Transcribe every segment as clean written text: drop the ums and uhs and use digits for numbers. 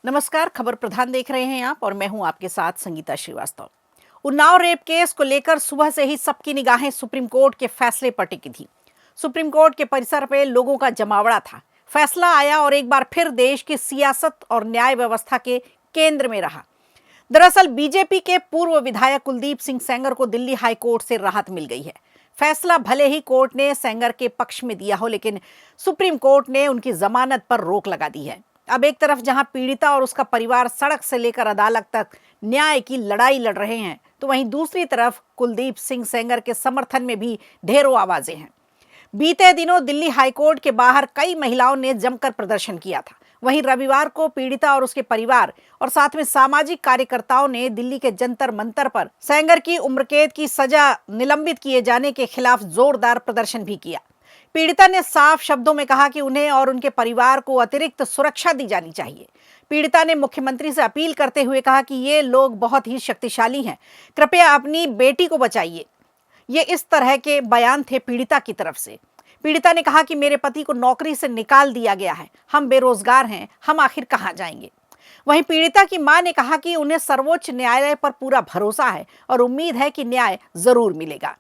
नमस्कार, खबर प्रधान देख रहे हैं आप और मैं हूं आपके साथ संगीता श्रीवास्तव। उन्नाव रेप केस को लेकर सुबह से ही सबकी निगाहें सुप्रीम कोर्ट के फैसले पर टिकी थी। सुप्रीम कोर्ट के परिसर पे लोगों का जमावड़ा था। फैसला आया और एक बार फिर देश की सियासत और न्याय व्यवस्था के केंद्र में रहा। दरअसल बीजेपी के पूर्व विधायक कुलदीप सिंह सेंगर को दिल्ली हाई कोर्ट से राहत मिल गई है। फैसला भले ही कोर्ट ने सेंगर के पक्ष में दिया हो, लेकिन सुप्रीम कोर्ट ने उनकी जमानत पर रोक लगा दी है। अब एक तरफ जहां पीड़िता और उसका परिवार सड़क से लेकर अदालत तक न्याय की लड़ाई लड़ रहे हैं, तो वहीं दूसरी तरफ कुलदीप सिंह सेंगर के समर्थन में भी ढेरों आवाजें हैं। बीते दिनों दिल्ली हाईकोर्ट के बाहर कई महिलाओं ने जमकर प्रदर्शन किया था। वहीं रविवार को पीड़िता और उसके परिवार और साथ में सामाजिक कार्यकर्ताओं ने दिल्ली के जंतर मंतर पर सेंगर की उम्रकैद की सजा निलंबित किए जाने के खिलाफ जोरदार प्रदर्शन भी किया। पीड़िता ने साफ शब्दों में कहा कि उन्हें और उनके परिवार को अतिरिक्त सुरक्षा दी जानी चाहिए। पीड़िता ने मुख्यमंत्री से अपील करते हुए कहा कि ये लोग बहुत ही शक्तिशाली हैं, कृपया अपनी बेटी को बचाइए। ये इस तरह के बयान थे पीड़िता की तरफ से। पीड़िता ने कहा कि मेरे पति को नौकरी से निकाल दिया गया है, हम बेरोजगार हैं, हम आखिर कहां जाएंगे। वहीं पीड़िता की मां ने कहा कि उन्हें सर्वोच्च न्यायालय पर पूरा भरोसा है और उम्मीद है कि न्याय जरूर मिलेगा।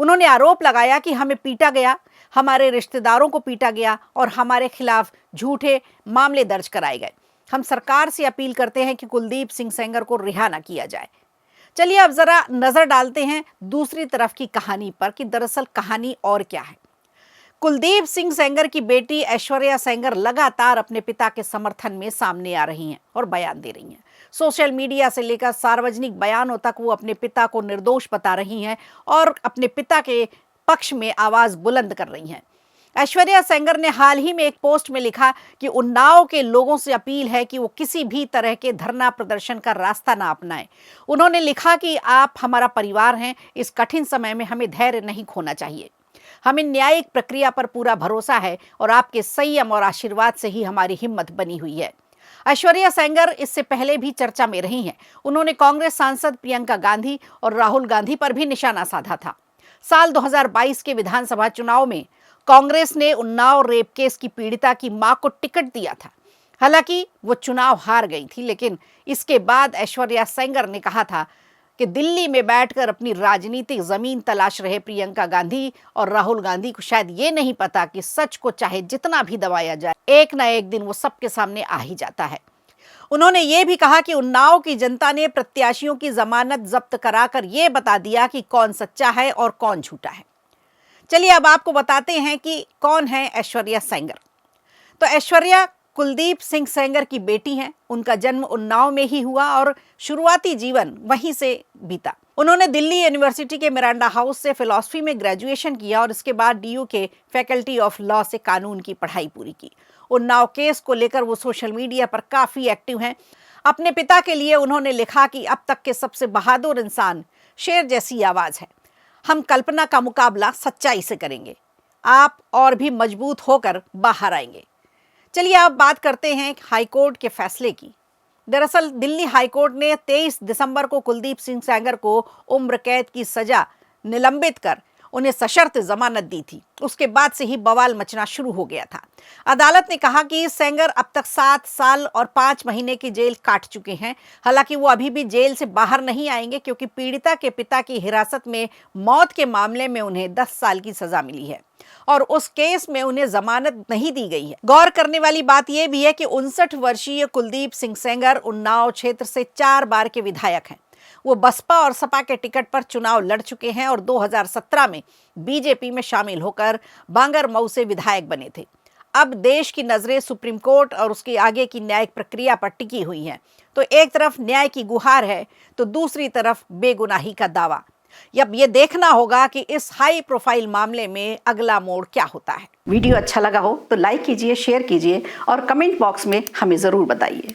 उन्होंने आरोप लगाया कि हमें पीटा गया, हमारे रिश्तेदारों को पीटा गया और हमारे खिलाफ झूठे मामले दर्ज कराए गए। हम सरकार से अपील करते हैं कि कुलदीप सिंह सेंगर को रिहा न किया जाए। चलिए अब जरा नजर डालते हैं दूसरी तरफ की कहानी पर कि दरअसल कहानी और क्या है। कुलदीप सिंह सेंगर की बेटी ऐश्वर्या सेंगर लगातार अपने पिता के समर्थन में सामने आ रही हैं और बयान दे रही हैं। सोशल मीडिया से लेकर सार्वजनिक बयानों तक वो अपने पिता को निर्दोष बता रही हैं और अपने पिता के पक्ष में आवाज बुलंद कर रही हैं। ऐश्वर्या सेंगर ने हाल ही में एक पोस्ट में लिखा कि उन्नाव के लोगों से अपील है कि वो किसी भी तरह के धरना प्रदर्शन का रास्ता ना अपनाएं। उन्होंने लिखा कि आप हमारा परिवार हैं, इस कठिन समय में हमें धैर्य नहीं खोना चाहिए। हमें न्यायिक प्रक्रिया पर पूरा भरोसा है और आपके संयम और आशीर्वाद से ही हमारी हिम्मत बनी हुई है। ऐश्वर्या सेंगर इससे पहले भी चर्चा में रही हैं। उन्होंने कांग्रेस सांसद प्रियंका गांधी और राहुल गांधी पर भी निशाना साधा था। साल 2022 के विधानसभा चुनाव में कांग्रेस ने उन्नाव रेप केस की पीड़िता की मां को टिकट दिया था। हालांकि वो चुनाव हार गई थी, लेकिन इसके बाद ऐश्वर्या सेंगर ने कहा था कि दिल्ली में बैठकर अपनी राजनीतिक जमीन तलाश रहे प्रियंका गांधी और राहुल गांधी को शायद ये नहीं पता कि सच को चाहे जितना भी दबाया जाए, एक ना एक दिन वो सबके सामने आ ही जाता है। उन्होंने ये भी कहा कि उन्नाव की जनता ने प्रत्याशियों की जमानत जब्त कराकर ये बता दिया कि कौन सच्चा है और कौन झूठा है। चलिए अब आपको बताते हैं कि कौन है ऐश्वर्या सेंगर। तो ऐश्वर्या कुलदीप सिंह सेंगर की बेटी हैं। उनका जन्म उन्नाव में ही हुआ और शुरुआती जीवन वहीं से बीता। उन्होंने दिल्ली यूनिवर्सिटी के मिरांडा हाउस से फिलॉसफी में ग्रेजुएशन किया और इसके बाद डीयू के फैकल्टी ऑफ लॉ से कानून की पढ़ाई पूरी की। उन्नाव केस को लेकर वो सोशल मीडिया पर काफ़ी एक्टिव हैं। अपने पिता के लिए उन्होंने लिखा कि अब तक के सबसे बहादुर इंसान शेर जैसी आवाज़ है। हम कल्पना का मुकाबला सच्चाई से करेंगे, आप और भी मजबूत होकर बाहर आएंगे। चलिए अब बात करते हैं हाईकोर्ट के फैसले की। दरअसल दिल्ली हाईकोर्ट ने 23 दिसंबर को कुलदीप सिंह सेंगर को उम्र कैद की सजा निलंबित कर उन्हें सशर्त जमानत दी थी। उसके बाद से ही बवाल मचना शुरू हो गया था। अदालत ने कहा कि सेंगर अब तक 7 साल और 5 महीने की जेल काट चुके हैं। हालांकि वो अभी भी जेल से बाहर नहीं आएंगे, क्योंकि पीड़िता के पिता की हिरासत में मौत के मामले में उन्हें 10 साल की सजा मिली है और उस केस में उन्हें जमानत नहीं दी गई है। गौर करने वाली बात यह भी है कि 59 वर्षीय कुलदीप सिंह सेंगर उन्नाव क्षेत्र से 4 बार के विधायक हैं। वो बसपा और सपा के टिकट पर चुनाव लड़ चुके हैं और 2017 में बीजेपी में शामिल होकर बांगरमऊ से विधायक बने थे। अब देश की नजरें सुप्रीम कोर्ट और उसके आगे की न्यायिक प्रक्रिया पर टिकी हुई हैं। तो एक तरफ न्याय की गुहार है तो दूसरी तरफ बेगुनाही का दावा। अब ये देखना होगा कि इस हाई प्रोफाइल मामले में अगला मोड़ क्या होता है। वीडियो अच्छा लगा हो तो लाइक कीजिए, शेयर कीजिए और कमेंट बॉक्स में हमें जरूर बताइए।